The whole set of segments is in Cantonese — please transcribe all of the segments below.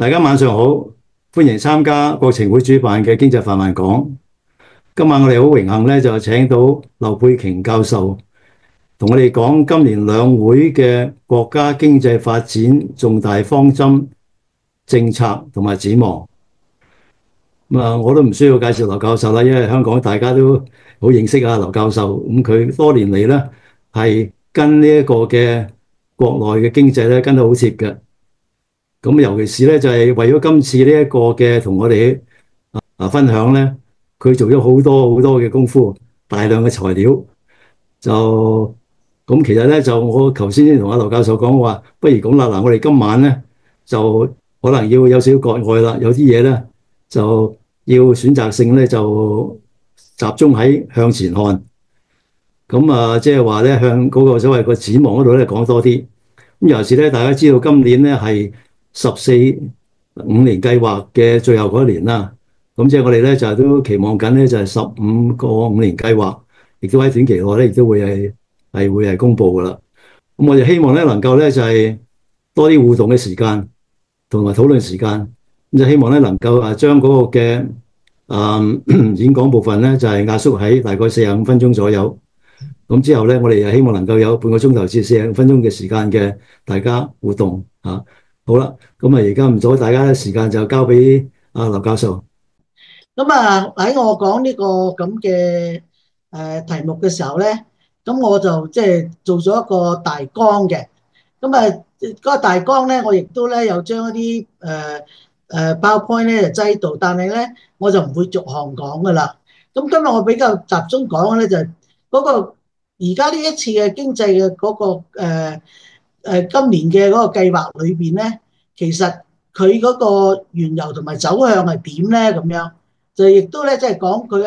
大家晚上好，歡迎參加國情會主辦嘅經濟泛民講。今晚我哋好榮幸咧，就請到劉佩瓊教授同我哋講今年兩會嘅國家經濟發展重大方針政策同埋展望。我都唔需要介紹劉教授啦，因為香港大家都好認識啊劉教授。佢多年嚟咧係跟呢一個嘅國內嘅經濟咧跟得好貼嘅。尤其是咧就係為咗今次呢一個嘅同我哋分享咧，佢做咗好多好多嘅功夫，大量嘅材料。其實咧就我頭先同阿劉教授講話，不如咁啦，嗱，我哋今晚咧就可能要有少少割愛啦，有啲嘢咧就要選擇性咧就集中喺向前看。即係話咧向嗰個所謂個展望嗰度咧講多啲。尤其是咧，大家知道今年咧係14、5年計劃嘅最後嗰一年啦。即係我哋咧就都期望緊咧就係15個5年計劃，亦都喺短期內咧亦都會係公布噶啦。我哋希望咧能夠咧就係多啲互動嘅時間同埋討論時間，就希望咧能夠將嗰個嘅演講部分咧就係壓縮喺大概45分鐘左右。之後咧，我哋又希望能夠有半個鐘頭至45分鐘嘅時間嘅大家互動嚇。好啦，而家唔阻大家嘅時間，就交俾阿劉教授。喺我講呢個咁嘅題目嘅時候咧，我就即係做咗一個大綱嘅。嗰個大綱咧，我亦都咧有將一啲PowerPoint 咧就擠度，但係咧我就唔會逐項講噶啦。今日我比較集中講嘅咧就係嗰個而家呢一次嘅經濟嘅嗰個今年嘅嗰個計劃裏邊咧，其實佢嗰個緣由同埋走向係點咧？咁樣就亦都咧即係講佢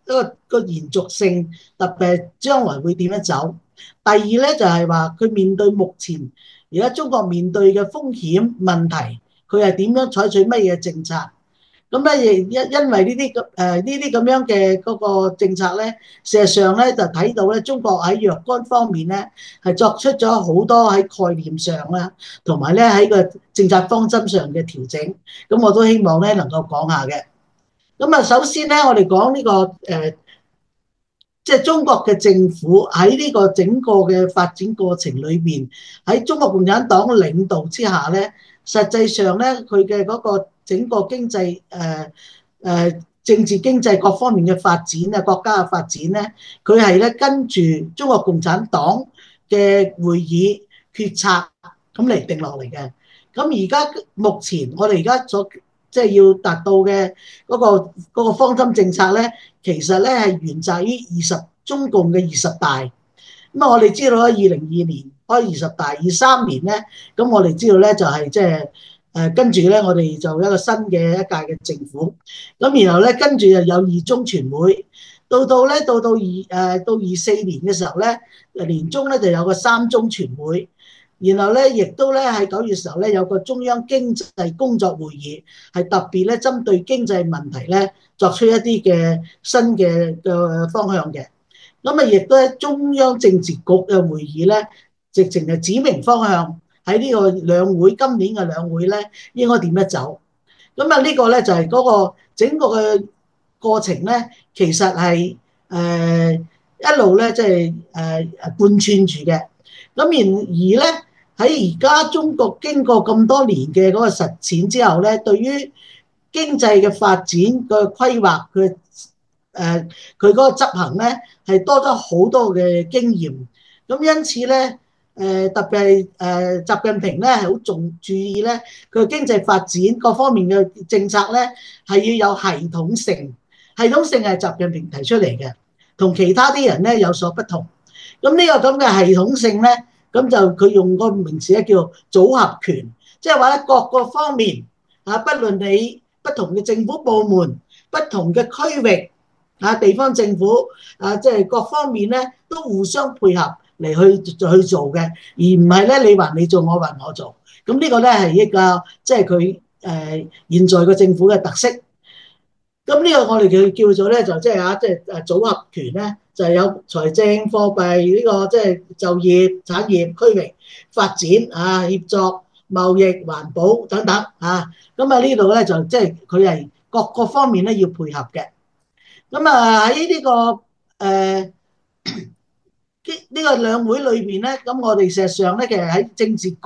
嘅個延續性，特別係將來會點樣走。第二咧就係話佢面對目前而家中國面對嘅風險問題，佢係點樣採取乜嘢政策？亦因為呢啲咁樣嘅嗰個政策咧，事實上咧就睇到咧中國喺若干方面咧係作出咗好多喺概念上啦，同埋咧喺個政策方針上嘅調整。我都希望咧能夠講下嘅。首先咧我哋講呢個即係中國嘅政府喺呢個整個嘅發展過程裏邊，喺中國共產黨領導之下咧，實際上咧佢嘅嗰個整個經濟政治經濟各方面嘅發展啊，國家嘅發展咧，佢係咧跟住中國共產黨嘅會議決策咁嚟定落嚟嘅。而家目前我哋而家所即係要達到嘅嗰個方針政策咧，其實咧係源自於中共嘅20大。我哋知道咧，2022年開20大，23年咧，我哋知道咧就係即係跟住咧，我哋就一個新嘅一屆嘅政府。然後咧跟住就有二中全會，到24年嘅時候咧，年中咧就有個三中全會。然後咧，亦都咧喺9月時候咧有個中央經濟工作會議，係特別咧針對經濟問題咧作出一啲嘅新嘅方向嘅。亦都喺中央政治局嘅會議咧，直情係指明方向喺呢個兩會，今年嘅兩會咧應該點樣走。呢個咧就係嗰個整個嘅過程咧，其實係一路咧即係貫穿住嘅。而咧喺而家中國經過咁多年嘅嗰個實踐之後咧，對於經濟嘅發展嘅規劃，佢嗰個執行咧係多咗好多嘅經驗。因此咧特別係習近平咧係好注意咧佢經濟發展各方面嘅政策咧係要有系統性，系統性係習近平提出嚟嘅，同其他啲人咧有所不同。呢個咁嘅系統性咧，就佢用個名詞咧叫組合拳，即係話咧各個方面不論你不同嘅政府部門、不同嘅區域地方政府即係各方面咧都互相配合嚟去做嘅，而唔係咧你話你做，我話我做。呢個咧係一個即係佢現在個政府嘅特色。呢個我哋叫做咧就即係組合拳咧，就係有財政、貨幣呢個即係就業、產業、區域發展協作、貿易、環保等等啊。咁啊呢度咧就即係佢係各個方面咧要配合嘅。咁啊喺呢個呢個兩會裏邊咧，咁我哋事實上咧，其實喺政治局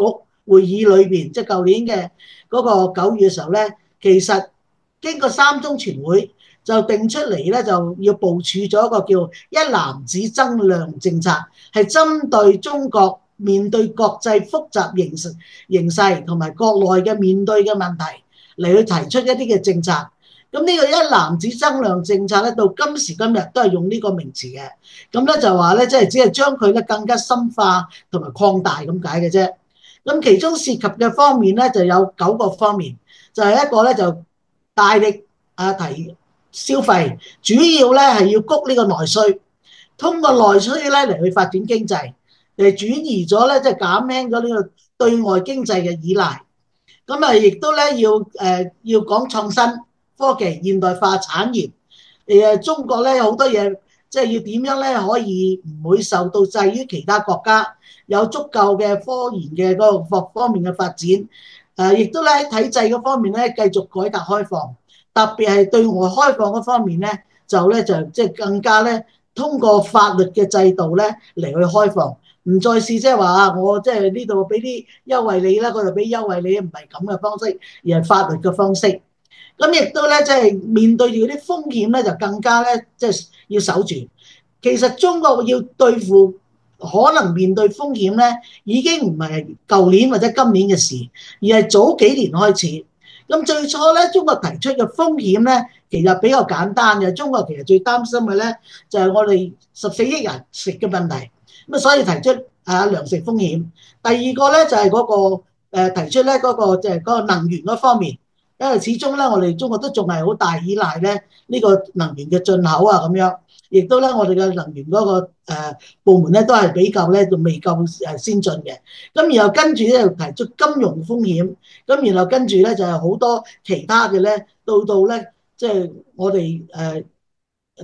會議裏邊，即係舊年嘅嗰個9月嘅時候咧，其實經過3中全會就定出嚟咧，就要部署咗一個叫一籃子增量政策，係針對中國面對國際複雜形勢同埋國內嘅面對嘅問題嚟去提出一啲嘅政策。咁呢個一籃子增量政策咧，到今時今日都係用呢個名詞嘅。咁咧就話咧，即係只係將佢咧更加深化同埋擴大咁解嘅啫。咁其中涉及嘅方面咧，就有9個方面，就係一個咧就大力提消費，主要咧係要谷呢個內需，通過內需咧嚟去發展經濟，嚟轉移咗咧即係減輕咗呢個對外經濟嘅依賴。咁啊，亦都咧要講創新科技、現代化產業。中國咧好多嘢，即係要點樣咧可以唔會受到制於其他國家，有足夠嘅科研嘅嗰個各方面嘅發展。亦都咧喺體制嗰方面咧繼續改革開放，特別係對外開放嗰方面咧，就即係更加咧通過法律嘅制度咧嚟去開放。唔再是即係話我即係呢度俾啲優惠你啦，嗰度俾優惠你，唔係咁嘅方式，而係法律嘅方式。咁亦都咧即係面對住嗰啲風險咧，就更加咧即係要守住。其實中國要對付可能面對風險咧，已經唔係舊年或者今年嘅事，而係早幾年開始。咁最初咧，中國提出嘅風險咧，其實比較簡單嘅。中國其實最擔心嘅咧，就係我哋14億人食嘅問題。咁所以提出糧食風險。第二個咧就係嗰個提出咧嗰個就係嗰個能源嗰方面，因為始終咧我哋中國都仲係好大依賴咧呢個能源嘅進口啊咁樣，亦都咧我哋嘅能源嗰個部門咧都係比較咧仲未夠先進嘅。咁然後跟住咧又提出金融風險，咁然後跟住咧就係好多其他嘅咧，到咧即係我哋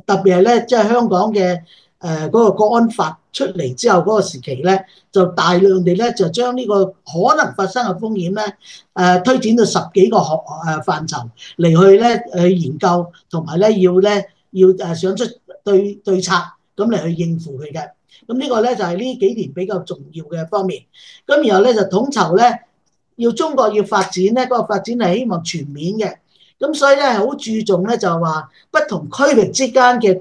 特別係咧即係香港嘅。嗰個國安法出嚟之後嗰個時期咧，就大量地咧就將呢個可能發生嘅風險咧，推展到10幾個範疇嚟去咧去研究，同埋咧要想出對策咁嚟去應付佢嘅。咁呢個咧就係呢幾年比較重要嘅方面。咁然後咧就統籌咧，要中國要發展咧，嗰個發展係希望全面嘅。咁所以咧係好注重咧就係話不同區域之間嘅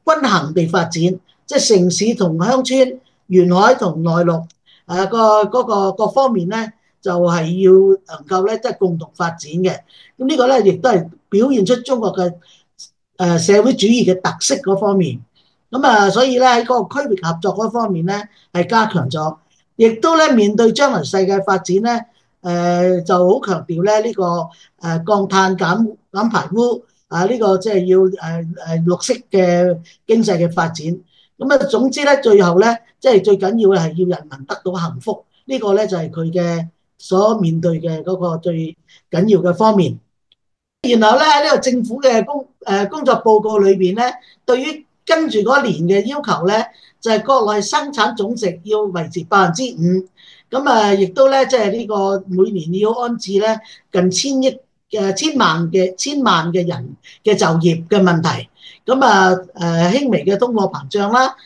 均衡地發展。即係城市同鄉村、沿海同內陸，各方面咧，就係要能夠咧，即係共同發展嘅。咁呢個咧，亦都係表現出中國嘅社會主義嘅特色嗰方面。咁所以咧喺嗰個區域合作嗰方面咧，係加強咗，亦都咧面對將來世界發展咧，就好強調咧呢個降碳減排污呢個即係要綠色嘅經濟嘅發展。總之咧，最後咧，即係最緊要嘅係要人民得到幸福，呢個咧就係佢嘅所面對嘅嗰個最緊要嘅方面。然後咧喺呢個政府嘅工作報告裏邊咧，對於跟住嗰年嘅要求咧，就係國內生產總值要維持5%，咁亦都咧即係呢個每年要安置咧近千萬嘅人嘅就業嘅問題。輕微嘅通貨膨脹啦，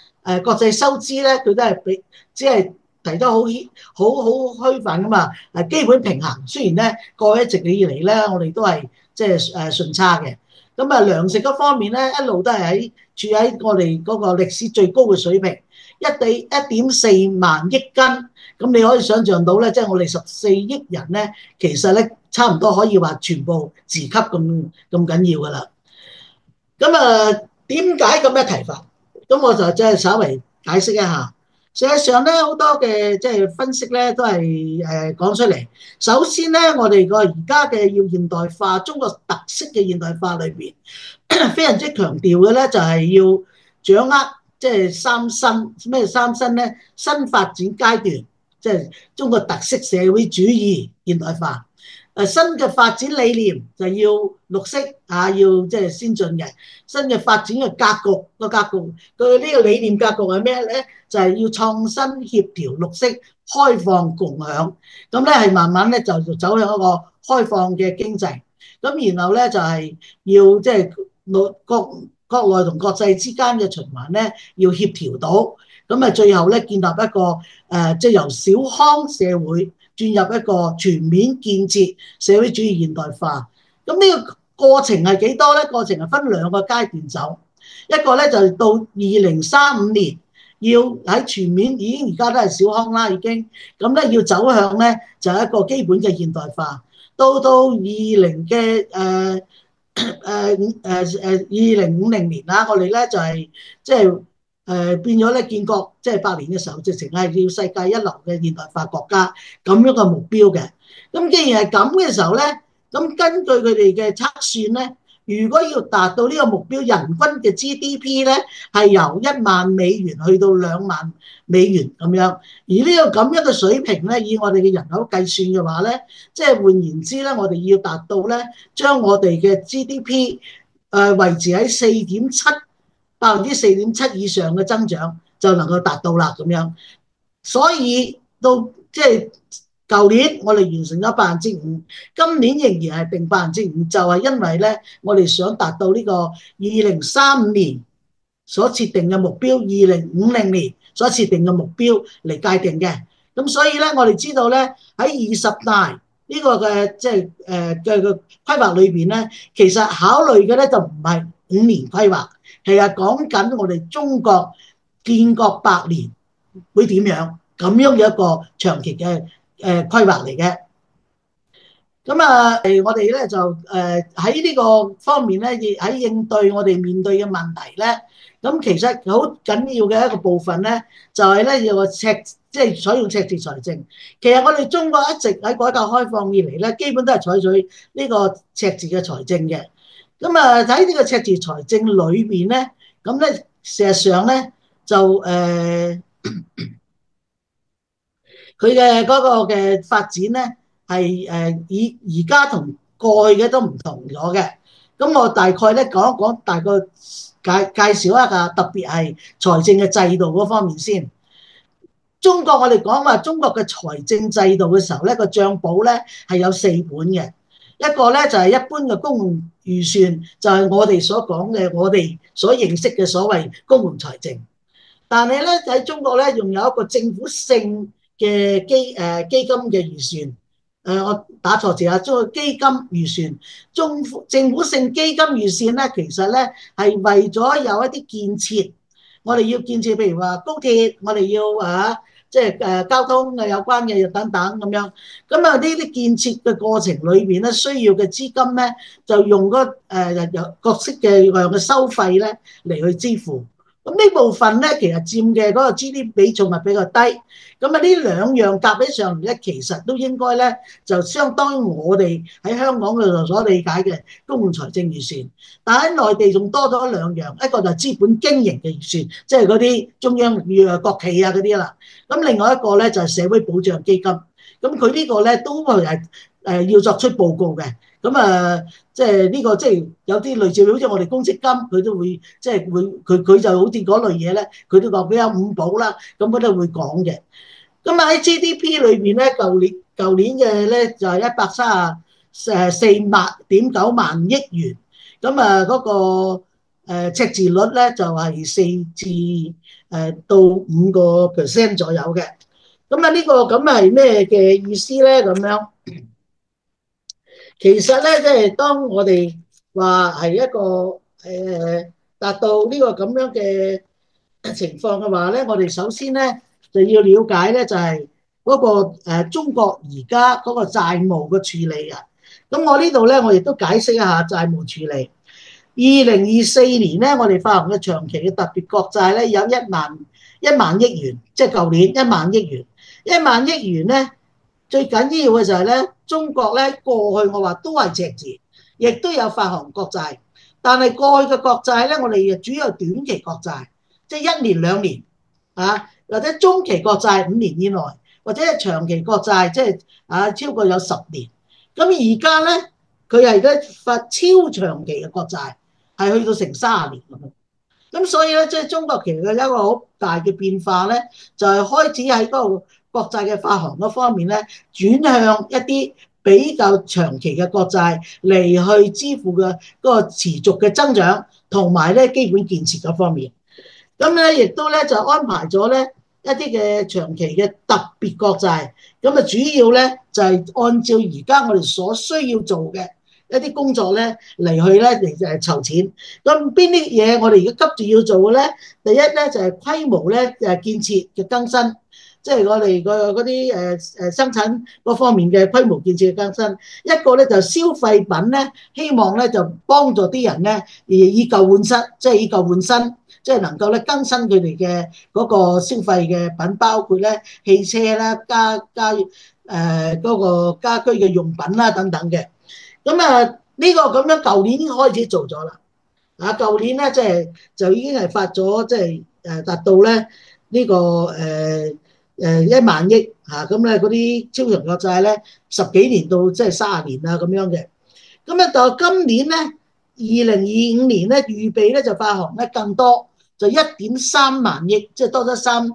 國際收支咧，佢都係只係提得好虛泛噶嘛，基本平衡。雖然咧過去一直以嚟咧，我哋都係即係順差嘅。糧食嗰方面咧，一路都係處喺我哋嗰個歷史最高嘅水平，1.4萬億斤。咁你可以想象到咧，即係我哋14億人咧，其實咧差唔多可以話全部自給咁緊要噶啦。點解咁嘅提法？咁我就即係稍微解釋一下。實際上咧，好多嘅即係分析咧，都係講出嚟。首先咧，我哋個而家嘅要現代化，中國特色嘅現代化裏邊，非常之強調嘅咧，就係要掌握即係三新。咩三新咧？新發展階段，即係中國特色社會主義現代化。新嘅發展理念就要綠色啊，要即係先進嘅新嘅發展嘅格局佢呢個理念格局係咩咧？就係要創新協調、綠色、開放、共享。咁咧係慢慢咧就走向一個開放嘅經濟。咁然後咧就係要即係國內同國際之間嘅循環咧要協調到。咁啊最後咧建立一個即係由小康社會轉入一個全面建設社會主義現代化。咁呢個過程係幾多咧？過程係分兩個階段走，一個咧就到2035年要喺全面已經而家都係小康啦，已經咁咧要走向咧就係一個基本嘅現代化。到2050年啦，我哋咧就係即係變咗咧建國即係100年嘅時候，直情係要世界一流嘅現代化國家咁樣嘅目標嘅。咁既然係咁嘅時候咧，咁根據佢哋嘅測算咧，如果要達到呢個目標，人均嘅 GDP 咧係由$10,000去到$20,000咁樣。而呢個咁樣嘅水平咧，以我哋嘅人口計算嘅話咧，即係換言之咧，我哋要達到咧，將我哋嘅 GDP 維持喺4.7%以上嘅增長，就能夠達到啦咁樣。所以到即係舊年我哋完成咗5%，今年仍然係定5%，就係因為咧，我哋想達到呢個2035年所設定嘅目標，2050年所設定嘅目標嚟界定嘅。咁所以咧，我哋知道咧喺20大呢個嘅即係嘅規劃裏邊咧，其實考慮嘅咧就唔係5年規劃，係講緊我哋中國建國100年會點樣咁樣嘅一個長期嘅規劃嚟嘅。咁我哋咧就喺呢個方面咧，喺應對我哋面對嘅問題咧，咁其實好緊要嘅一個部分咧，就係咧有個即係採用赤字財政。其實我哋中國一直喺改革開放以嚟咧，基本都係採取呢個赤字嘅財政嘅。咁喺呢個赤字財政裏邊咧，咁咧事實上咧就佢嘅嗰個嘅發展咧。係以而家同過去嘅都唔同咗嘅。咁我大概咧講一講，大概介紹一下，特別係財政嘅制度嗰方面先。中國我哋講話中國嘅財政制度嘅時候咧，個帳簿咧係有4本嘅。一個咧就係一般嘅公共預算，就係我哋所講嘅，我哋所認識嘅所謂公共財政。但係咧喺中國咧，仲有一個政府性嘅基金嘅預算。我打錯字啊，將個基金預算，政府性基金預算咧，其實咧係為咗有一啲建設，我哋要建設，譬如話高鐵，我哋要即係交通嘅有關嘅等等咁樣。咁呢啲建設嘅過程裏邊咧，需要嘅資金咧，就用嗰有各式嘅樣嘅收費咧嚟去支付。咁呢部分咧，其實佔嘅嗰個 GDP 比重係比較低。咁呢兩樣夾起上嚟咧，其實都應該咧就相當於我哋喺香港嘅所理解嘅公共財政預算。但喺內地仲多咗2樣，一個就係資本經營嘅預算，即係嗰啲中央國企啊嗰啲啦。咁另外一個咧就係社會保障基金。咁佢呢個咧都係要作出報告嘅。咁即係呢個即係有啲類似，好似我哋公積金，佢都會即係會佢就好似嗰類嘢咧，佢都講比較5保啦，咁佢都會講嘅。咁喺 GDP 裏邊咧，舊年嘅咧就係134.9萬億元，咁嗰個赤字率咧就係4至到5% 左右嘅。咁呢個咁係咩嘅意思咧？咁樣其實咧，即係當我哋話係一個達到呢個咁樣嘅情況嘅話咧，我哋首先咧就要了解咧，就係嗰個中國而家嗰個債務嘅處理啊。咁我呢度咧，我亦都解釋一下債務處理。2024年咧，我哋發行嘅長期嘅特別國債咧有1萬億元，即係舊年1萬億元。1萬億元咧，最緊要嘅就係咧，中國咧過去我話都係赤字，亦都有發行國債，但係過去嘅國債咧，我哋主要係短期國債，即係1年2年或者中期國債5年以內，或者係長期國債，即係超過有10年。咁而家咧，佢係而家發超長期嘅國債，係去到成30年咁樣。咁所以咧，即係中國其實有一個好大嘅變化咧，就係開始喺嗰個國債嘅發行嗰方面咧，轉向一啲比較長期嘅國債嚟去支付嘅嗰個持續嘅增長，同埋咧基本建設嗰方面。咁咧亦都咧就安排咗咧一啲嘅長期嘅特別國債，咁啊主要咧就係按照而家我哋所需要做嘅一啲工作咧嚟去咧嚟籌錢。咁邊啲嘢我哋而家急住要做嘅咧？第一咧就係規模咧建設嘅更新，即係我哋嗰啲生產嗰方面嘅規模建設嘅更新。一個咧就消費品咧，希望咧就幫助啲人咧以舊換新，即係以舊換新。即係能夠咧更新佢哋嘅嗰個消費嘅品，包括咧汽車啦、嗰個家居嘅用品啦等等嘅。咁啊呢個咁樣舊年已經開始做咗啦。舊年咧就已經係發咗達到咧呢個1萬億咁咧嗰啲超長國債咧10幾年到30年啊咁樣嘅。咁到今年咧2025年咧預備咧就發行咧更多。就1.3萬億，即係多咗三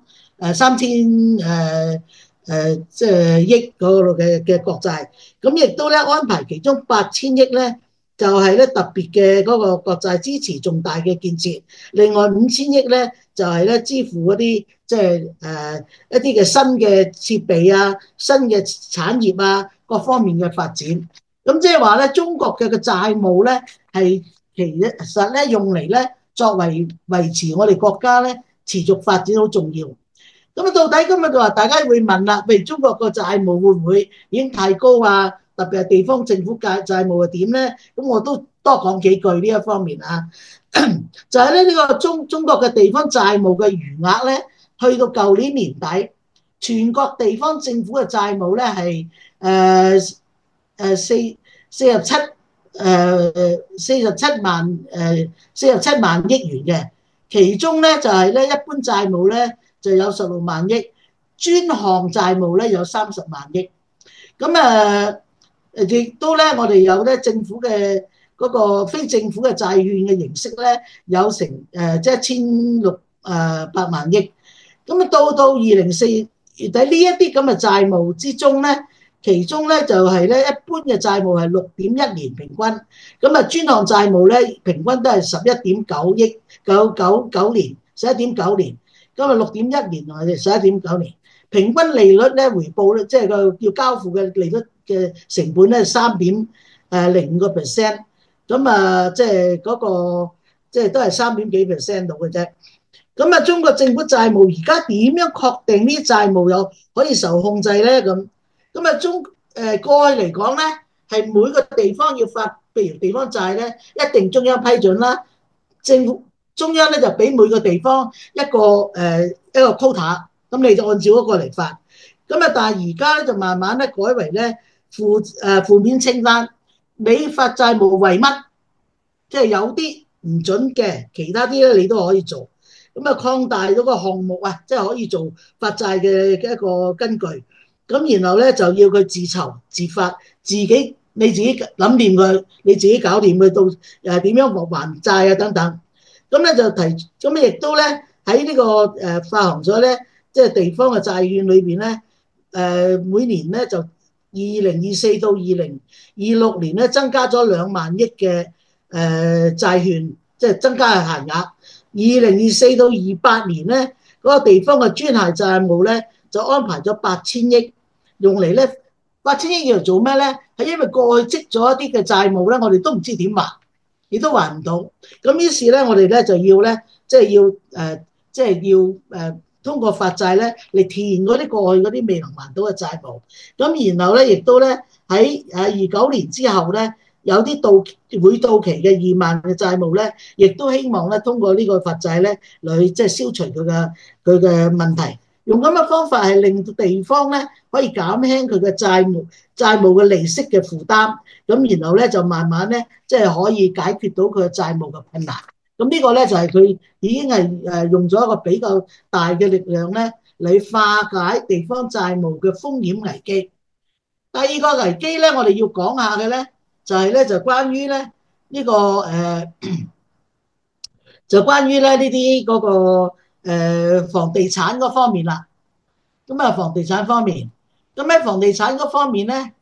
千即係億嗰個嘅國債。咁亦都咧安排其中8000億咧，就係咧特別嘅嗰個國債支持重大嘅建設。另外5000億咧就係咧支付嗰啲一啲嘅新嘅設備啊、新嘅產業啊各方面嘅發展。咁即係話咧，中國嘅債務咧係其實咧用嚟咧。作為維持我哋國家咧持續發展好重要。咁到底今日就話大家會問啦，譬如中國個債務會唔會已經太高啊？特別係地方政府債務係點咧？咁我都多講幾句呢一方面啊。就係咧呢個中國嘅地方債務嘅餘額咧，去到舊年年底，全國地方政府嘅債務咧係47萬億元嘅，其中咧就係咧一般債務咧就有16萬億，專項債務咧有30萬億。咁亦都咧我哋有咧政府嘅嗰個非政府嘅債券嘅形式咧有成即係1600萬億。咁到2024月底呢一啲咁嘅債務之中咧。其中咧就係咧一般嘅債務係6.1年平均，咁啊專項債務咧平均都係11.9億999年11.9年，咁啊6.1年或者11.9年，平均利率咧回報咧即係個要交付嘅利率嘅成本咧3.05%，咁啊即係嗰個即係都係3點幾%到嘅啫。咁啊中國政府債務而家點樣確定呢啲債務有可以受控制咧？咁過去嚟講咧，係每個地方要發，譬如地方債咧，一定中央批准啦。政府中央咧就俾每個地方一個 quota， 咁你就按照嗰個嚟發。但係而家咧就慢慢咧改為咧負面清單，你發債務為乜？即係有啲唔準嘅，其他啲咧你都可以做。擴大咗個項目啊，即係可以做發債嘅一個根據。咁然後咧就要佢自籌自發，你自己諗掂佢，你自己搞掂佢到點樣還債啊等等。咁亦都咧喺呢個發行咗咧，即係地方嘅債券裏邊咧，每年咧就2024到2026年咧增加咗2萬億嘅債券，即係增加嘅限額。2024到28年咧，嗰個地方嘅專項債務咧就安排咗8000億。用嚟咧，8000億要嚟做咩咧？係因為過去積咗一啲嘅債務咧，我哋都唔知點還，亦都還唔到。咁於是咧，我哋咧就要咧，通過發債咧嚟填嗰啲過去嗰啲未能還到嘅債務。咁然後咧，亦都咧喺29年之後咧，有啲會到期嘅2萬嘅債務咧，亦都希望咧通過呢個發債咧嚟去消除佢嘅問題。用咁嘅方法係令到地方咧可以減輕佢嘅債務嘅利息嘅負擔，咁然後咧就慢慢咧可以解決到佢嘅債務嘅困難。咁呢個咧就係佢已經係用咗一個比較大嘅力量咧嚟化解地方債務嘅風險危機。第二個危機咧，我哋要講下嘅咧，就係咧就關於咧呢個就關於咧呢啲嗰個房地產嗰方面啦。咁啊，房地產方面，咁喺房地產嗰方面咧，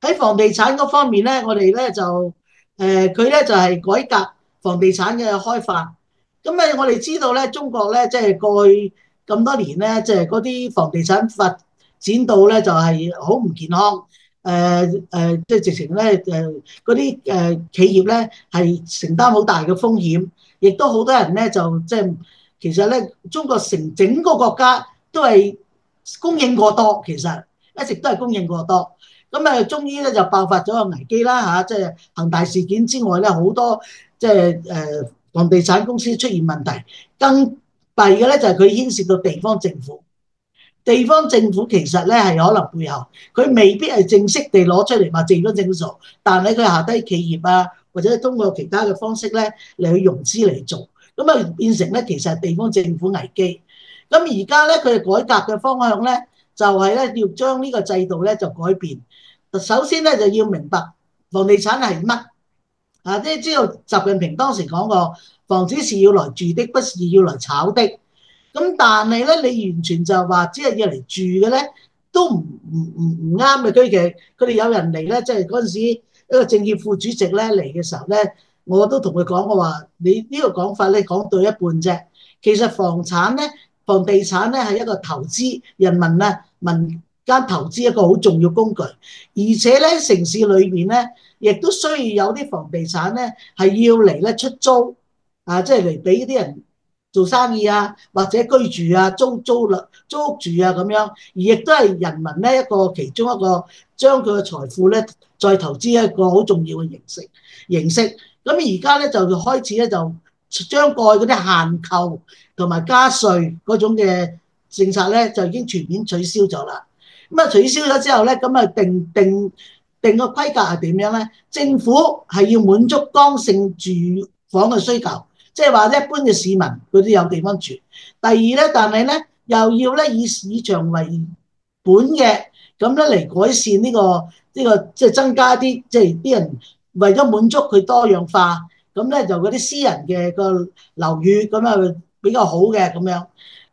喺房地產嗰方面咧，我哋咧就佢咧就係改革房地產嘅開發。咁咧，我哋知道咧，中國咧即係過去咁多年咧，即係嗰啲房地產發展到咧就係好唔健康。即係直情咧嗰啲企業咧係承擔好大嘅風險，亦都好多人咧就即係其實咧，中國整個國家都係供應過多，其實一直都係供應過多。咁啊，終於咧就爆發咗個危機啦嚇，即係恒大事件之外咧，好多即係房地產公司出現問題。更弊嘅咧就係佢牽涉到地方政府。地方政府其實咧係可能背後，佢未必係正式地攞出嚟話地方政府做，但係佢下低企業啊，或者通過其他嘅方式咧嚟去融資嚟做，咁啊變成咧其實係地方政府危機。咁而家咧佢哋改革嘅方向咧，就係咧要將呢個制度咧就改變。首先咧就要明白房地產係乜啊，即係知道習近平當時講過，房子是要來住的，不是要來炒的。咁但係咧，你完全就話只係要嚟住嘅咧，都唔啱嘅。佢哋有人嚟咧，即係嗰陣時一個政協副主席咧嚟嘅時候咧，我都同佢講，我話你呢個講法咧講到一半啫。其實房地產咧係一個投資人民啊民間投資一個好重要工具，而且咧城市裏邊咧亦都需要有啲房地產咧係要嚟咧出租啊，即係嚟俾啲人做生意啊，或者居住啊、租屋住啊咁樣，而亦都係人民咧一個其中一個將佢嘅財富咧再投資一個好重要嘅形式。咁而家咧就開始咧就將過去嗰啲限購同埋加稅嗰種嘅政策咧就已經全面取消咗啦。咁啊取消咗之後咧，咁啊定個規格係點樣咧？政府係要滿足剛性住房嘅需求。即係話一般嘅市民佢都有地方住。第二咧，但係咧又要咧以市場為本嘅，咁咧嚟改善呢個即係增加啲即係啲人為咗滿足佢多樣化，咁咧就嗰啲私人嘅個樓宇咁啊比較好嘅咁樣。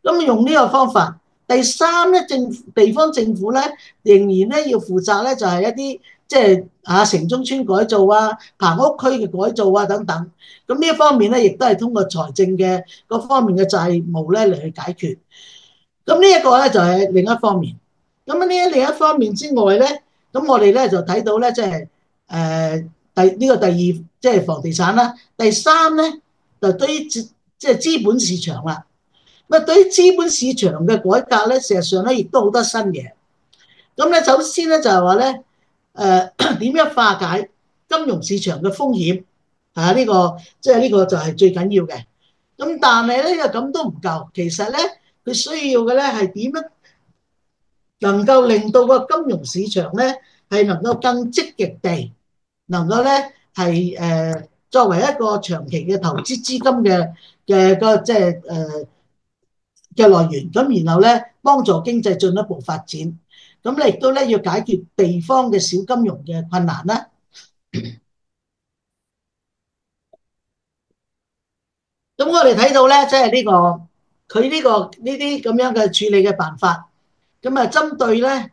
咁用呢個方法。第三咧，地方政府咧仍然咧要負責咧就係一啲即係城中村改造啊、棚屋區嘅改造啊等等。咁呢一方面咧，亦都係通過財政嘅各方面嘅債務咧嚟去解決。咁呢一個咧就係另一方面。咁另一方面之外咧，咁我哋咧就睇到咧，即係第二即係房地產啦。第三咧就對於即係資本市場啦。咁對於資本市場嘅改革咧，事實上咧亦都好多新嘢。咁咧首先咧就係話咧，點樣化解金融市場嘅風險？呢個即係呢個就係最緊要嘅。咁但係咧又咁都唔夠，其實咧佢需要嘅咧係點樣能夠令到個金融市場咧係能夠更積極地能夠咧係作為一個長期嘅投資資金嘅個即係嘅來源，咁然後咧幫助經濟進一步發展。咁你亦都咧要解決地方嘅小金融嘅困難啦。咁我哋睇到咧，即係呢個佢呢啲咁樣嘅處理嘅辦法，咁啊針對咧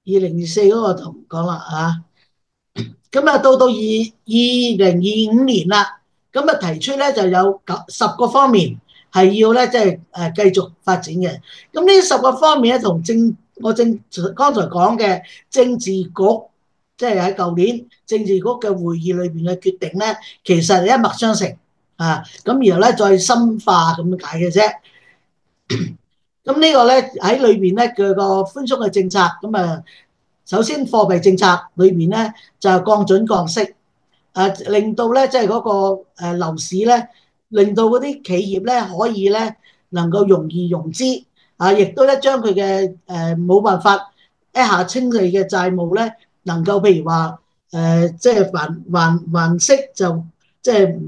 2024嗰個就唔講啦嚇。咁啊到2025年啦，咁啊提出咧就有10個方面係要咧即係繼續發展嘅。咁呢10個方面咧同我剛才講嘅政治局，即係喺舊年政治局嘅會議裏邊嘅決定咧，其實係一脈相承啊。咁然後咧再深化咁解嘅啫。咁呢個咧喺裏邊咧佢個寬鬆嘅政策，咁啊首先貨幣政策裏邊咧就係降準降息，令到咧即係嗰個樓市咧，令到嗰啲企業咧可以咧能夠容易融資，亦都咧將佢嘅冇辦法一下清理嘅債務咧，能夠譬如話即係還息就即係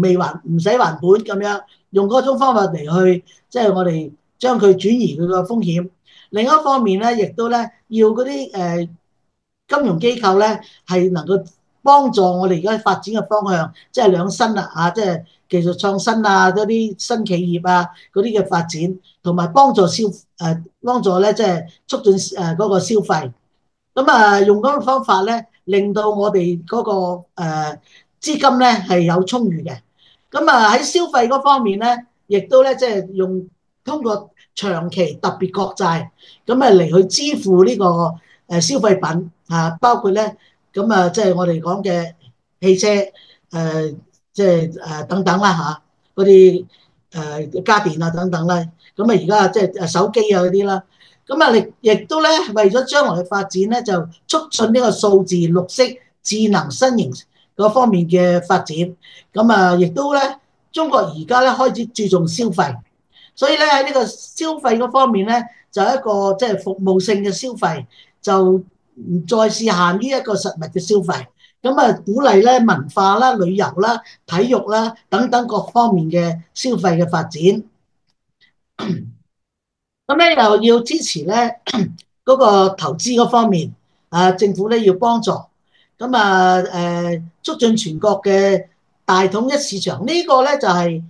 未還唔使還本咁樣，用嗰種方法嚟去即係我哋將佢轉移佢個風險。另一方面咧，亦都咧要嗰啲金融機構咧係能夠幫助我哋而家發展嘅方向，即係兩新啦即係技術創新啊，嗰啲新企業啊嗰啲嘅發展，同埋幫助咧即係促進嗰個消費。咁用嗰個方法咧，令到我哋嗰個資金咧係有充裕嘅。咁喺消費嗰方面咧，亦都咧即係通過長期特別國債咁嚟去支付呢個消費品包括咧即係我哋講嘅汽車即係等等啦嗰啲家電啊等等啦。咁而家即係手機啊嗰啲啦。咁亦都咧為咗將來嘅發展咧，就促進呢個數字、綠色、智能、新型嗰方面嘅發展。亦都咧中國而家咧開始注重消費，所以咧喺呢個消費嗰方面咧，就一個即係服務性嘅消費，就唔再是限於一個實物嘅消費。鼓勵咧文化啦、旅遊啦、體育啦等等各方面嘅消費嘅發展。又要支持咧嗰個投資嗰方面，政府咧要幫助，促進全國嘅大統一市場。呢個咧就係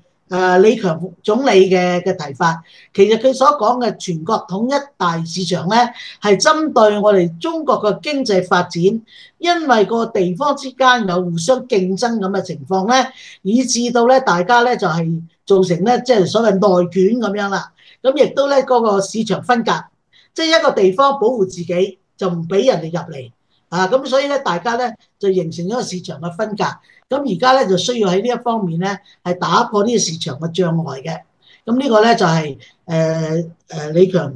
李強總理嘅提法。其實佢所講嘅全國統一大市場咧，係針對我哋中國嘅經濟發展，因為個地方之間有互相競爭咁嘅情況咧，以致到咧大家咧就係造成咧即係所謂內卷咁樣啦。亦都咧嗰個市場分隔，即係一個地方保護自己，就唔俾人哋入嚟咁所以咧大家咧就形成咗個市場嘅分隔。而家咧就需要喺呢一方面咧係打破呢個市場嘅障礙嘅。呢個咧就係李強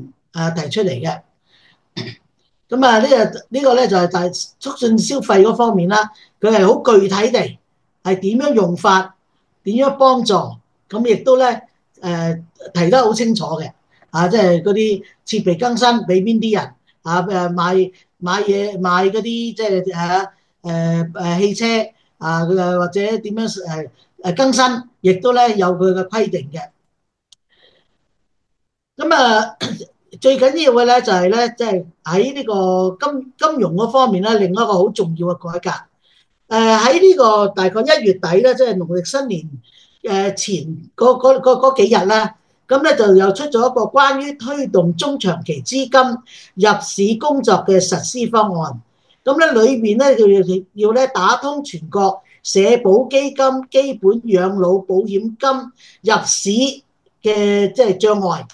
提出嚟嘅。呢個咧就係促進消費嗰方面啦。佢係好具體地係點樣用法，點樣幫助，亦都咧提得好清楚嘅即係嗰啲設備更新俾邊啲人買嘢買嗰啲即係汽車或者點樣更新，亦都咧有佢嘅規定嘅。最緊要嘅咧就係咧即係喺呢個金融嗰方面咧，另一個好重要嘅改革。喺呢個大概1月底咧，即係農曆新年前嗰幾日啦，就又出咗一個關於推動中長期資金入市工作嘅實施方案。裏面咧要咧打通全國社保基金、基本養老保險金入市嘅即係障礙。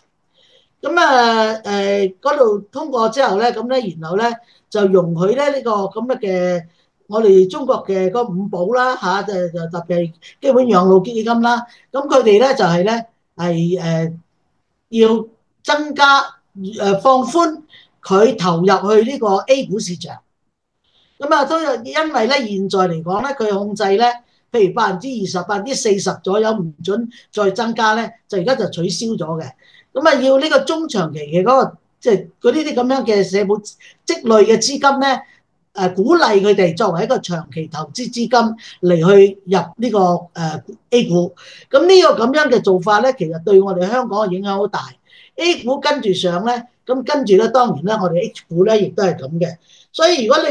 嗰度通過之後咧，然後咧就容許咧呢個咁嘅我哋中國嘅嗰5保啦就特別係基本養老基金啦。佢哋咧就係咧係要增加放寬佢投入去呢個 A 股市場。都因為咧現在嚟講咧，佢控制咧，譬如20%、40%左右唔準再增加咧，就而家就取消咗嘅。要呢個中長期嘅嗰個即係嗰啲咁樣嘅社保積累嘅資金咧，鼓勵佢哋作為一個長期投資資金嚟去入呢個A 股。呢個咁樣嘅做法咧，其實對我哋香港嘅影響好大。A 股跟住上咧，跟住咧當然咧，我哋 H 股咧亦都係咁嘅。所以如果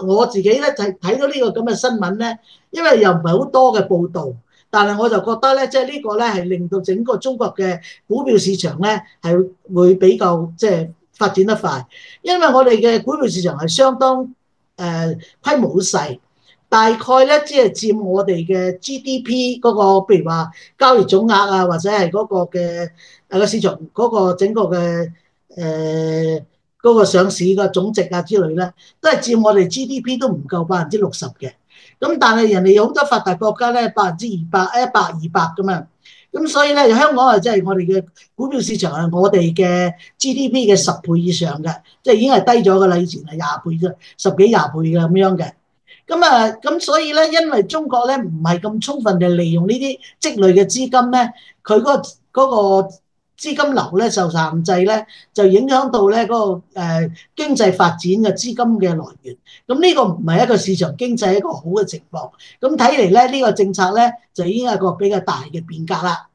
我自己咧睇到呢個咁嘅新聞咧，因為又唔係好多嘅報導。但係我就覺得咧，即係呢個咧係令到整個中國嘅股票市場咧係會比較即係發展得快，因為我哋嘅股票市場係相當規模好細，大概咧只係佔我哋嘅 GDP 嗰個，譬如話交易總額或者係嗰個嘅個市場嗰個整個嘅嗰個上市嘅總值之類咧，都係佔我哋 GDP 都唔夠60%嘅。但係人哋好多發達國家咧200%、100%、200%㗎嘛。所以咧香港即係我哋嘅股票市場係我哋嘅 GDP 嘅10倍以上嘅，即係已經係低咗㗎啦。以前係20倍啫，10幾20倍嘅咁樣嘅。所以咧，因為中國咧唔係咁充分地利用呢啲積累嘅資金咧，佢嗰個資金流咧受限制咧，就影響到咧嗰個經濟發展嘅資金嘅來源。咁呢個唔係一個市場經濟一個好嘅情況。咁睇嚟咧，呢個政策咧就已經係一個比較大嘅變革啦。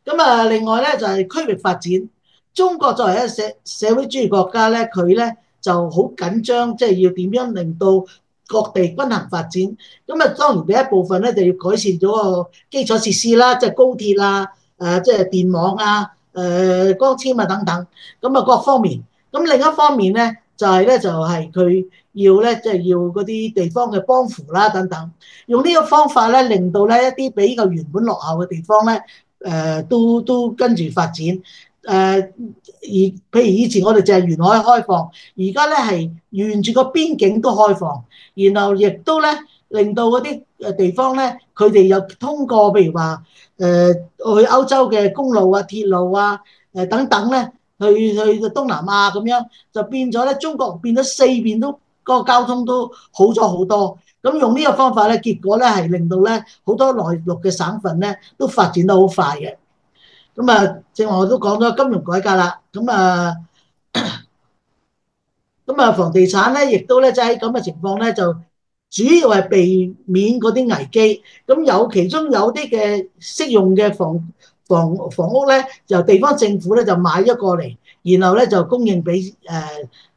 咁啊，另外咧就係區域發展。中國作為一個社會主義國家咧，佢咧就好緊張，即係要點樣令到各地均衡發展。咁啊，當然第一部分咧就要改善咗個基礎設施啦，即係高鐵啊，即係電網啊，光纖啊等等。咁啊，各方面。咁另一方面咧，就係佢要咧，即係要嗰啲地方嘅幫扶啦等等。用呢個方法咧，令到咧一啲比較原本落後嘅地方咧，都跟住發展。譬如以前我哋就係沿海開放，而家咧係沿住個邊境都開放，然後亦都咧令到嗰啲地方咧，佢哋又通過譬如話去歐洲嘅公路啊、鐵路啊等等咧，去東南亞咁樣，就變咗咧中國變咗四邊都嗰個交通都好咗好多。咁用呢個方法咧，結果咧係令到咧好多內陸嘅省份咧都發展得好快嘅。咁啊，正話我都講咗金融改革啦。房地產咧，亦都咧，即係喺咁嘅情況咧，就主要係避免嗰啲危機。咁其中有啲嘅適用嘅房屋咧，由地方政府咧就買咗過嚟，然後咧就供應俾需要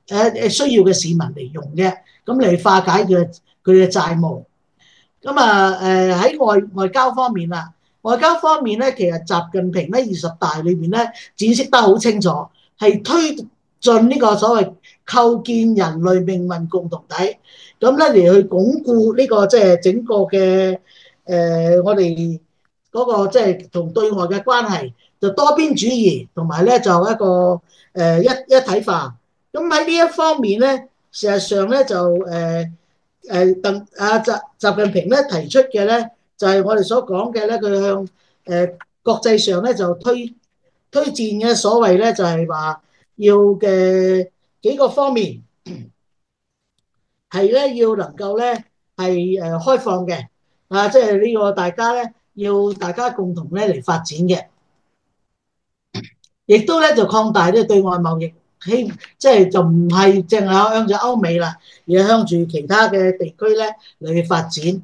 嘅市民嚟用嘅，咁嚟化解佢嘅債務。喺外交方面啦，外交方面咧，其實習近平咧20大裏邊咧展示得好清楚，係推進呢個所謂構建人類命運共同體，咁咧嚟去鞏固呢個即係整個嘅我哋嗰個即係同對外嘅關係，就多邊主義同埋咧就一個一體化。咁喺呢一方面咧，事實上咧就習近平咧提出嘅咧，就係我哋所講嘅咧，佢向國際上咧就推薦嘅所謂咧就係話要嘅幾個方面係咧要能夠咧係開放嘅即係呢個大家咧要大家共同咧嚟發展嘅，亦都咧就擴大咧對外貿易。即係就唔係淨係向住歐美啦，而係向住其他嘅地區咧嚟發展。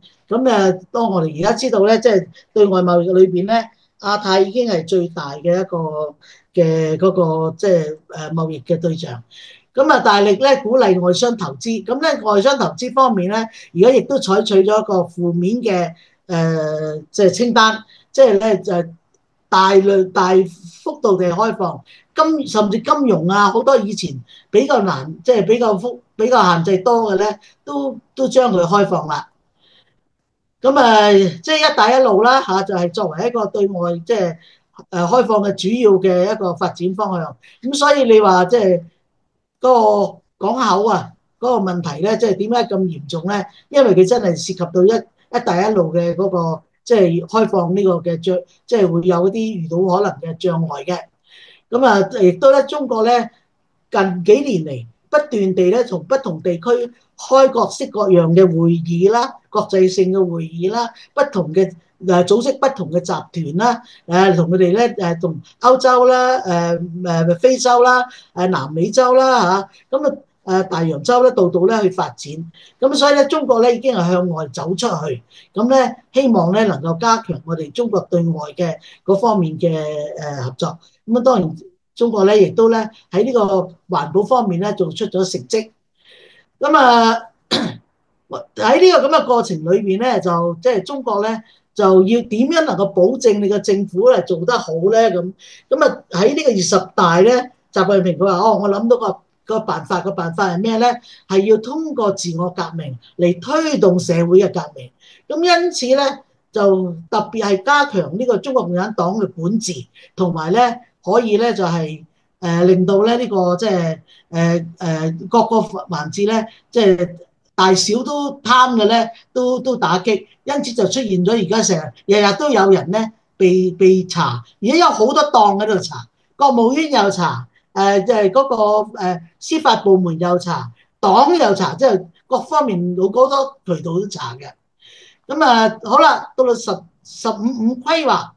當我哋而家知道咧，即係對外貿易裏邊咧，亞太已經係最大嘅一個嘅嗰個即係貿易嘅對象。大力咧鼓勵外商投資。外商投資方面咧，而家亦都採取咗一個負面嘅即係清單，即係咧就大幅度地開放。甚至金融啊，好多以前比較難，即係比較限制多嘅咧，都將佢開放啦。即係一帶一路啦就係作為一個對外即係開放嘅主要嘅一個發展方向。所以你話即係嗰個港口啊，嗰個問題咧，即係點解咁嚴重咧？因為佢真係涉及到一帶一路嘅嗰個即係開放呢個嘅即係會有一啲遇到可能嘅障礙嘅。亦都咧，中國咧近幾年嚟不斷地咧，從不同地區開各式各樣嘅會議啦，國際性嘅會議啦，不同嘅組織不同嘅集團啦，同佢哋咧同歐洲啦、非洲啦、南美洲啦大洋洲咧，度度咧去發展。所以咧，中國咧已經係向外走出去。希望咧能夠加強我哋中國對外嘅嗰方面嘅合作。當然中國咧亦都咧喺呢個環保方面咧做出咗成績。喺呢個咁嘅過程裏邊咧，就即係中國咧就要點樣能夠保證你嘅政府嚟做得好咧？喺呢個20大咧，習近平佢話：我諗到個辦法，個辦法係咩咧？係要通過自我革命嚟推動社會嘅革命。因此咧，就特別係加強呢個中國共產黨嘅管治，同埋咧可以咧就係令到咧呢個即係各個環節咧，即係大小都貪嘅咧，都打擊。因此就出現咗而家成日日都有人咧被查，而家有好多檔喺度查，國務院又查，即係嗰個司法部門又查，黨又查，即係各方面好多渠道都查嘅。好啦，到到十五規劃，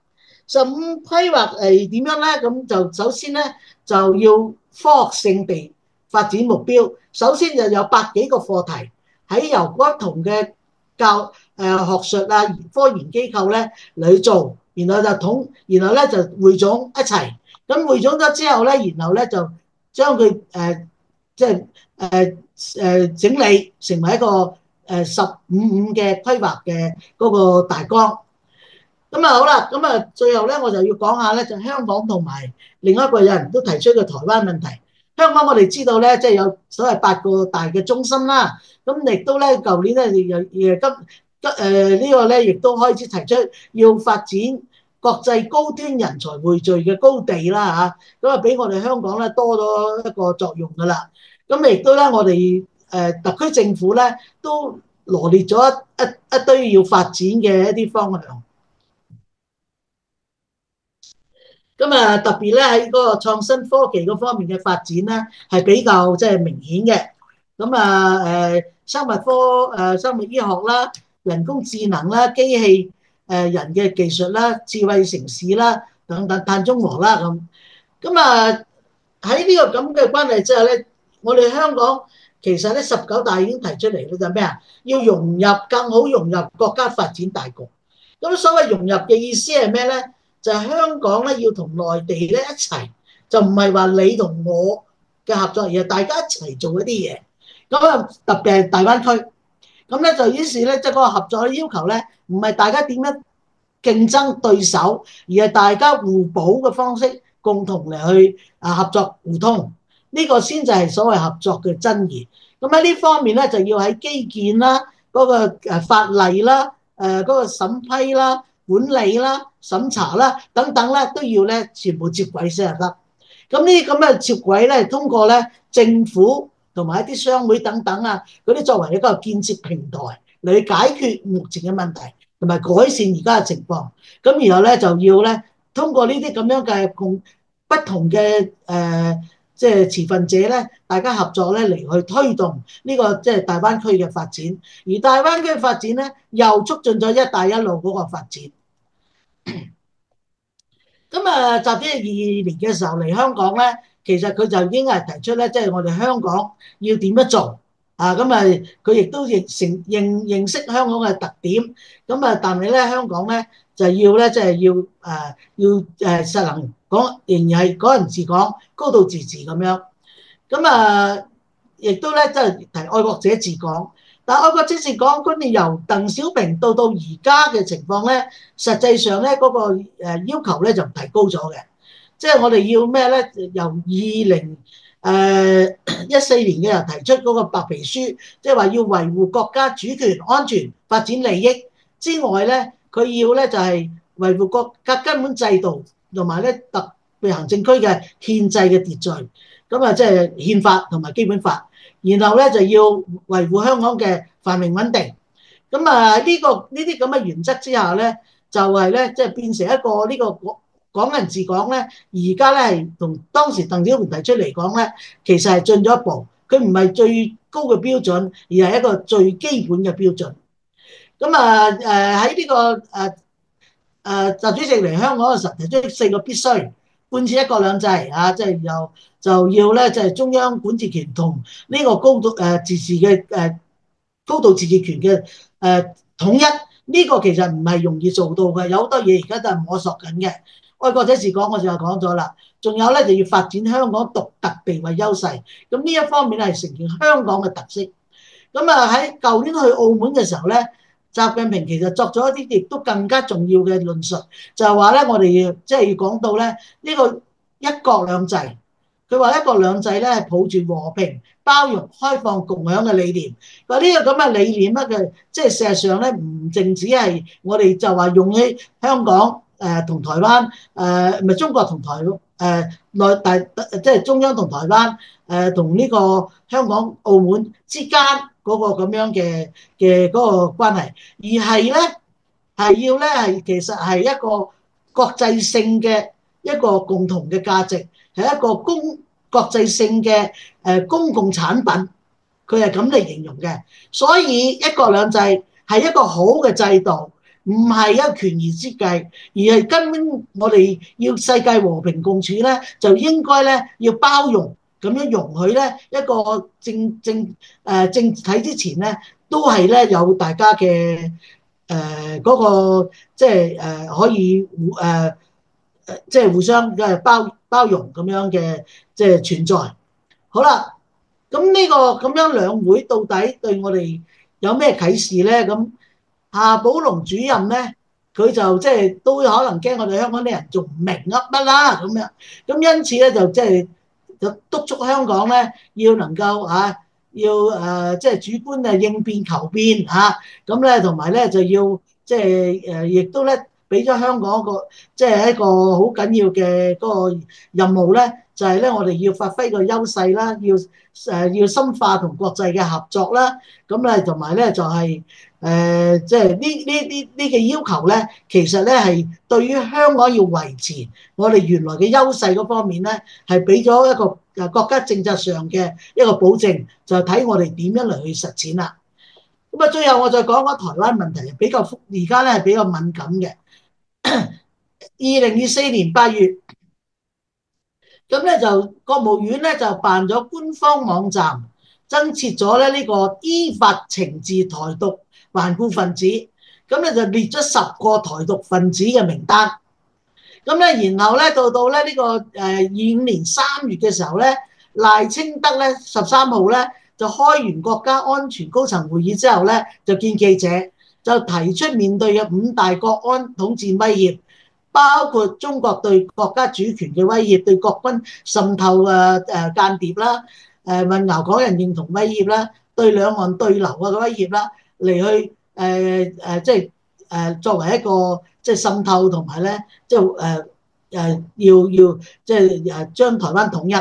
十五規劃係點樣咧？咁就首先咧就要科學性地發展目標。首先就有百幾個課題，喺由不同嘅學術啊科研機構咧嚟做，然後然後咧就匯總一齊。咁匯總咗之後咧，然後咧就將佢即係整理成為一個15嘅規劃嘅嗰個大綱。咁啊好啦，咁啊最後咧我就要講下咧，就香港同埋另一個有人都提出嘅台灣問題。香港我哋知道咧，即係有所謂8個大嘅中心啦，咁亦都咧舊年咧呢個咧亦都開始提出要發展國際高端人才匯聚嘅高地啦嚇，咁啊俾我哋香港咧多咗一個作用噶啦。咁亦都咧我哋特區政府咧都羅列咗一堆要發展嘅一啲方向。咁啊，特別咧喺嗰個創新科技嗰方面嘅發展咧，係比較即係明顯嘅。咁啊生物醫學啦、人工智能啦、機器人嘅技術啦、智慧城市啦等等、碳中和啦咁。咁啊喺呢個咁嘅關係之下咧，我哋香港其實咧19大已經提出嚟咧就係咩啊？要更好融入國家發展大局。咁所謂融入嘅意思係咩咧？就係香港咧要同內地咧一齊，就唔係話你同我嘅合作，而係大家一齊做一啲嘢。咁啊，特別係大灣區，咁咧就於是咧即係嗰個合作嘅要求咧，唔係大家點樣競爭對手，而係大家互補嘅方式，共同嚟去合作互通。呢個先就係所謂合作嘅真義。咁喺呢方面咧，就要喺基建啦、嗰個法例啦、嗰個審批啦、管理啦、審查啦等等咧，都要咧全部接軌先係得。咁呢啲咁嘅接軌咧，通過咧政府同埋一啲商會等等啊，嗰啲作為一個建設平台嚟解決目前嘅問題，同埋改善而家嘅情況。咁然後咧就要咧通過呢啲咁樣嘅不同嘅即係持份者咧，大家合作咧嚟去推動呢個即係大灣區嘅發展。而大灣區嘅發展咧，又促進咗一帶一路嗰個發展。咁啊，習主席22年嘅時候嚟香港咧，其實佢就已經係提出咧，即係我哋香港要點樣做啊？咁啊，佢亦都認識香港嘅特點。咁啊，但係咧香港咧就要咧即係要實行講，仍然係港人治港、高度自治咁樣。咁啊，亦都咧即係提愛國者治港。但愛國者治港觀念由鄧小平到而家嘅情況咧，實際上咧嗰個要求咧就提高咗嘅。即係我哋要咩咧？由2014年嘅人提出嗰個白皮書，即係話要維護國家主權、安全、發展利益之外咧，佢要咧就係維護國家根本制度同埋咧特別行政區嘅憲制嘅秩序。咁啊，即係憲法同埋基本法。然後咧就要維護香港嘅繁榮穩定。咁啊呢啲咁嘅原則之下咧，就係咧即係變成一個呢個港人治港咧。而家咧係同當時鄧小平提出嚟講咧，其實係進咗一步。佢唔係最高嘅標準，而係一個最基本嘅標準。咁啊喺呢個習主席嚟香港嘅時候提出4個必須。貫徹一國兩制啊，即係就要咧，即係中央管治權同呢個高度自治嘅高度自治權嘅統一。呢個其實唔係容易做到嘅，有好多嘢而家都係摸索緊嘅。愛國者治港我就講咗啦，仲有咧就要發展香港獨特地位優勢。咁呢一方面係承認香港嘅特色。咁啊喺舊年去澳門嘅時候咧，習近平其實作咗一啲亦都更加重要嘅論述，就係話咧，我哋即係要講到咧呢個一國兩制。佢話一國兩制咧係抱住和平、包容、開放、共享嘅理念。佢話呢個咁嘅理念咧，佢即係事實上咧唔淨止係我哋就話用喺香港同台灣唔係中國同台內大即係中央同台灣同呢個香港、澳門之間嗰個咁樣嘅嗰個關係，而係咧係要咧係其實係一個國際性嘅一個共同嘅價值，係一個國際性嘅公共產品，佢係咁嚟形容嘅。所以一國兩制係一個好嘅制度，唔係一個權宜之計，而係根本我哋要世界和平共處咧，就應該咧要包容咁樣容許咧一個政體之前咧，都係咧有大家嘅嗰個即係可以即係互相嘅包容咁樣嘅即係存在。好啦，咁呢個咁樣兩會到底對我哋有咩啟示咧？咁夏寶龍主任咧，佢就即係都可能驚我哋香港啲人仲唔明乜啦咁樣，咁因此咧就即係就督促香港咧要能夠要即係主觀應變求變咁咧同埋咧就要即係亦都咧俾咗香港即係一個好緊要嘅嗰個任務咧，就係咧我哋要發揮個優勢啦，要深化同國際嘅合作啦，咁咧同埋咧就係即係呢個要求咧，其實咧係對於香港要維持我哋原來嘅優勢嗰方面咧，係俾咗一個國家政策上嘅一個保證，就睇我哋點樣嚟去實踐啦。咁啊，最後我再講講台灣問題，比較而家咧係比較敏感嘅。2024年8月，咁咧就國務院咧就辦咗官方網站，增設咗咧呢個依法懲治台獨頑固分子，咁咧就列咗10個台獨分子嘅名單。咁咧，然後咧到咧呢個25年3月嘅時候咧，賴清德咧13號咧就開完國家安全高層會議之後咧，就見記者，就提出面對嘅5大國安統戰威脅，包括中國對國家主權嘅威脅，對國軍滲透間諜啦，混淆港人認同威脅啦，對兩岸對流嘅威脅啦，嚟去即係作為一個即係滲透同埋咧，即係要即係將台灣統一。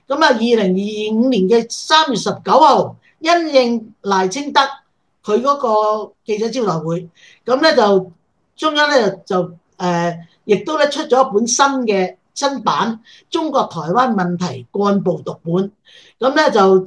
咁啊2025年3月19號，因應賴清德佢嗰個記者招待會，咁咧就中央咧就亦都咧出咗一本新版《中國台灣問題幹部讀本》，咁咧就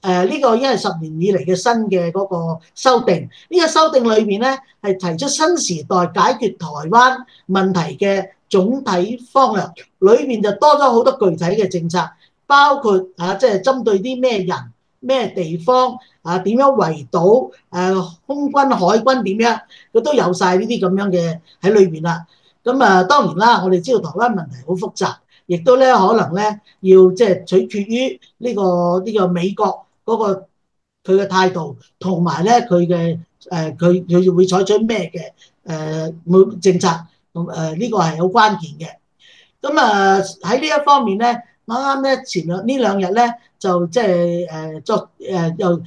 呢個已經係10年以嚟嘅新嘅嗰個修訂。呢個修訂裏面咧係提出新時代解決台灣問題嘅總體方略，裏面就多咗好多具體嘅政策，包括即係針對啲咩人、咩地方點樣圍堵空軍、海軍點樣，佢都有晒呢啲咁樣嘅喺裏面啦。咁當然啦，我哋知道台灣問題好複雜，亦都咧可能咧要即係取決於呢個美國嗰個佢嘅態度，同埋咧佢會採取咩嘅政策，咁呢個係好關鍵嘅。咁喺呢一方面咧，啱啱咧前呢兩日咧就即係由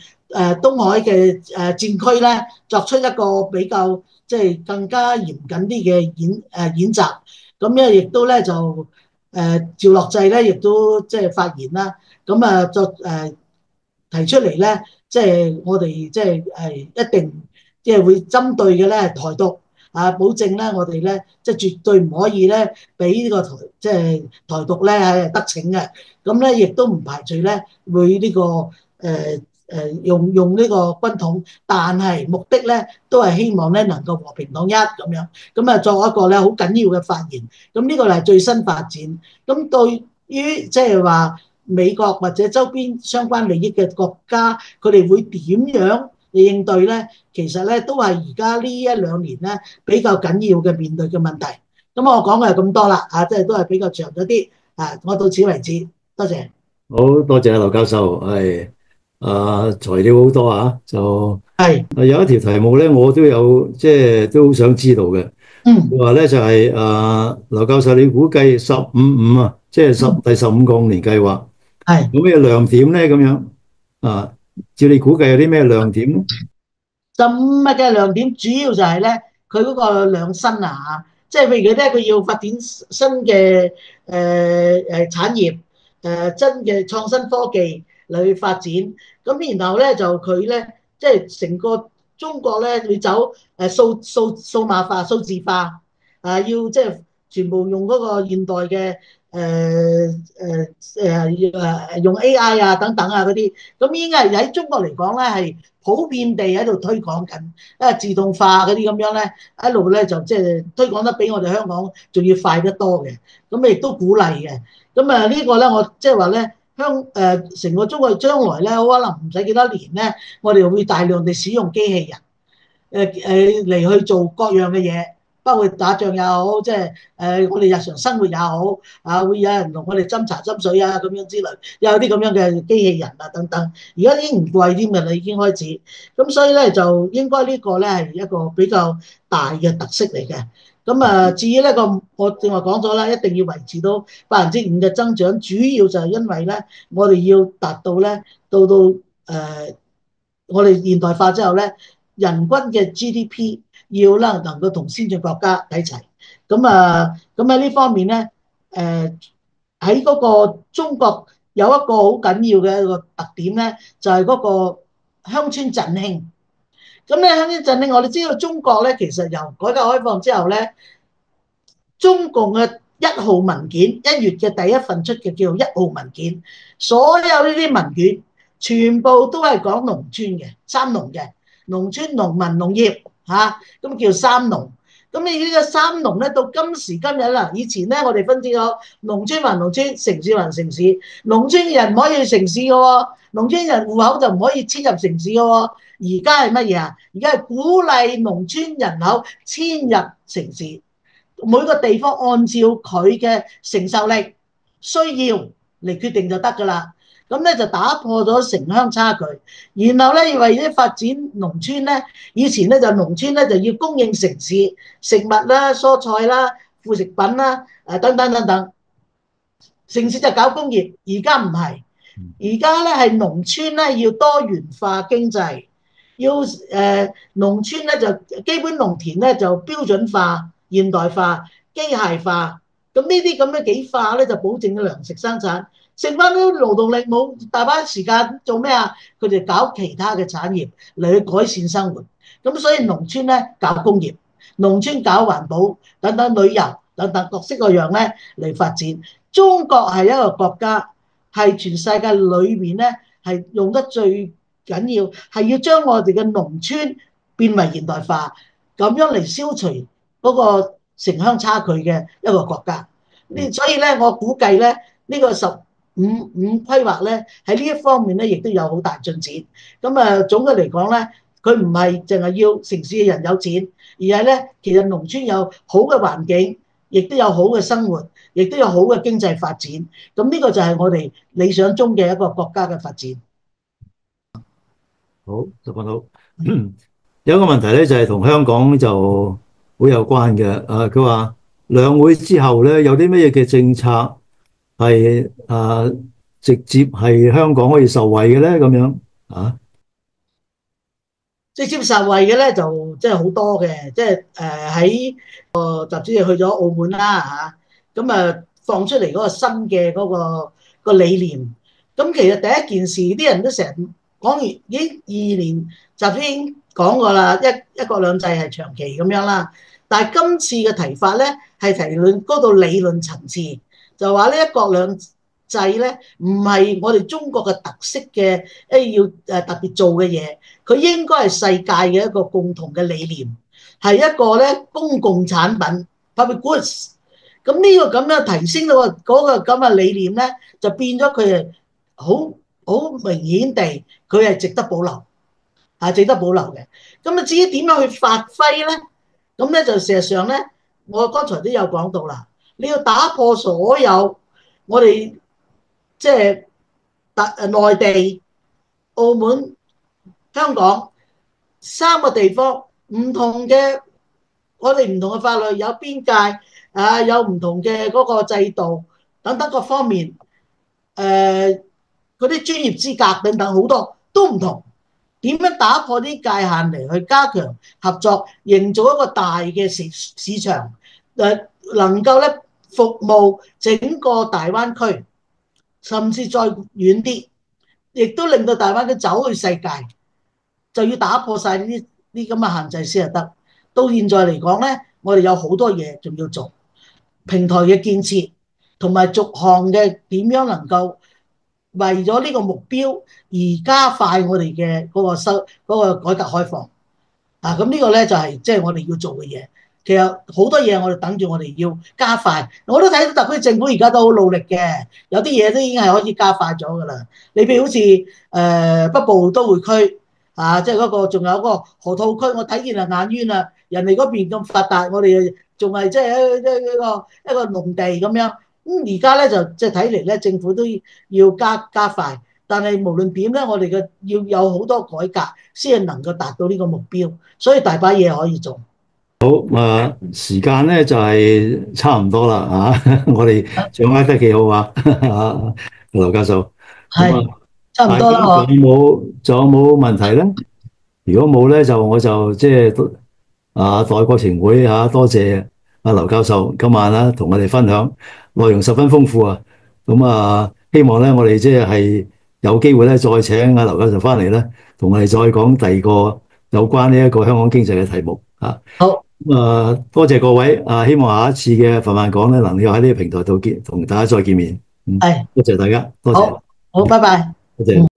東海嘅戰區咧作出一個比較即係更加嚴謹啲嘅演習，咁咧亦都咧就趙樂際咧亦都即係發言啦，咁提出嚟咧，即係我哋即係一定即係會針對嘅咧台獨保證咧我哋咧即係絕對唔可以咧俾呢個即係台獨咧係得逞嘅，咁咧亦都唔排除咧會呢個用呢個軍統，但係目的咧都係希望咧能夠和平統一咁樣，咁作一個咧好緊要嘅發言，咁呢個係最新發展。咁對於即係話美國或者周邊相關利益嘅國家，佢哋會點樣嚟應對咧？其實咧都係而家呢1-2年咧比較緊要嘅面對嘅問題。咁我講嘅係咁多啦，即係都係比較長咗啲，我到此為止，多謝。好多謝劉教授，係材料好多就係有一條題目咧，我都有即係都好想知道嘅。佢話咧就係劉教授，你估計15-5即係第15個5年計劃係有咩亮點咧？咁樣照你估計有啲咩亮點咧15嘅亮點主要就係咧佢嗰個兩新即係譬如咧佢要發展新嘅產業，真嘅創新科技嚟去發展，咁然後咧就佢咧即係成個中國咧會走數碼化、數字化，要即係全部用嗰個現代嘅用 AI 啊等等啊嗰啲，咁應該係喺中國嚟講咧係普遍地喺度推廣緊，自動化嗰啲咁樣咧一路咧就即係推廣得比我哋香港仲要快得多嘅，咁亦都鼓勵嘅。咁呢個咧我即係話咧成個中國將來咧可能唔使幾多年咧，我哋會大量地使用機器人嚟去做各樣嘅嘢。包括打仗也好，即係我哋日常生活也好，會有人同我哋斟茶斟水啊咁樣之類，有啲咁樣嘅機器人啊等等，而家已經唔貴添㗎啦，已經開始，咁所以咧就應該呢個咧係一個比較大嘅特色嚟嘅。咁至於呢個我正話講咗啦，一定要維持到5%嘅增長，主要就係因為咧，我哋要達到咧，到我哋現代化之後咧，人均嘅 GDP 要能夠同先進國家睇齊。咁喺呢方面咧，喺嗰個中國有一個好緊要嘅一個特點咧，就係嗰個鄉村振興。咁咧鄉村振興，我哋知道中國咧其實由改革開放之後咧，中共嘅1號文件1月嘅第一份出嘅叫1號文件，所有呢啲文件全部都係講農村嘅三農嘅農村、農民、農業嚇，咁叫三農。咁你呢個三農咧，到今時今日啦，以前咧我哋分清咗農村還農村，城市還城市。農村人唔可以去城市嘅喎，農村人戶口就唔可以遷入城市嘅喎。而家係乜嘢啊？而家係鼓勵農村人口遷入城市。每個地方按照佢嘅承受力需要嚟決定就得㗎啦。咁咧就打破咗城鄉差距，然後咧為咗發展農村咧，以前咧就農村咧就要供應城市食物啦、蔬菜啦、副食品啦，等等等等。城市就搞工業，而家唔係，而家咧係農村咧要多元化經濟，要農村咧就基本農田咧就標準化、現代化、機械化，咁呢啲咁嘅幾化咧就保證咗糧食生產。剩翻啲勞動力冇大把時間做咩啊？佢哋搞其他嘅產業嚟去改善生活。咁所以農村咧搞工業，農村搞環保等等旅遊等等各式各樣咧嚟發展。中國係一個國家，係全世界裏面咧係用得最緊要，係要將我哋嘅農村變為現代化，咁樣嚟消除嗰個城鄉差距嘅一個國家。所以咧，我估計咧呢個15規劃咧喺呢一方面咧，亦都有好大進展。總嘅嚟講咧，佢唔係淨係要城市嘅人有錢，而係咧其實農村有好嘅環境，亦都有好嘅生活，亦都有好嘅經濟發展。咁呢個就係我哋理想中嘅一個國家嘅發展。好，十分好。有一個問題咧，就係同香港就好有關嘅。佢話兩會之後咧，有啲乜嘢嘅政策係直接係香港可以受惠嘅咧？咁樣啊？直接受惠嘅咧就即係好多嘅，即係喺習主席去咗澳門啦嚇，咁放出嚟嗰個新嘅個理念。咁其實第一件事，啲人都成日講完，已經22年，習主席已經講過啦，一國兩制係長期咁樣啦。但係今次嘅提法咧係提論嗰度理論層次，就話呢一國兩制咧唔係我哋中國嘅特色嘅要特別做嘅嘢，佢應該係世界嘅一個共同嘅理念，係一個咧公共產品 public goods。咁呢個咁樣提升到嗰個咁嘅理念咧，就變咗佢係好明顯地，佢係值得保留，係值得保留嘅。咁至於點樣去發揮咧？咁咧就事實上咧，我剛才都有講到啦，你要打破所有我哋即係內地、澳門、香港3個地方唔同嘅，我哋唔同嘅法律有邊界有唔同嘅嗰個制度等等各方面，嗰啲專業資格等等好多都唔同。點樣打破啲界限嚟去加強合作，營造一個大嘅市場，能夠咧服務整個大灣區，甚至再遠啲，亦都令到大灣區走去世界，就要打破晒呢啲咁嘅限制先係得。到現在嚟講咧，我哋有好多嘢仲要做，平台嘅建設，同埋逐項嘅點樣能夠為咗呢個目標而加快我哋嘅嗰個改革開放。咁呢個咧就係即係我哋要做嘅嘢。其實好多嘢我哋等住我哋要加快。我都睇到特區政府而家都好努力嘅，有啲嘢都已經係開始加快咗㗎啦。你譬如好似北部都會區即係嗰個仲有嗰個河套區，我睇見啊眼冤啊，人哋嗰邊咁發達，我哋仲係即係一個農地咁樣。而家咧就即係睇嚟咧，政府都要加快。但係無論點咧，我哋嘅要有好多改革，先係能夠達到呢個目標。所以大把嘢可以做。時間咧就係差唔多啦我哋掌握得幾好啊，劉教授。咁係差唔大多啦，家仲有冇問題咧？如果冇咧，我就即係代國情會多謝劉教授今晚同我哋分享，內容十分豐富啊。咁希望咧我哋即係有機會咧再請劉教授翻嚟咧，同我哋再講第二個有關呢一個香港經濟嘅題目啊。好，多謝各位希望下一次嘅繁繁講咧，能夠喺呢個平台度同大家再見面。係多謝大家，多謝，好，好，拜拜。多謝。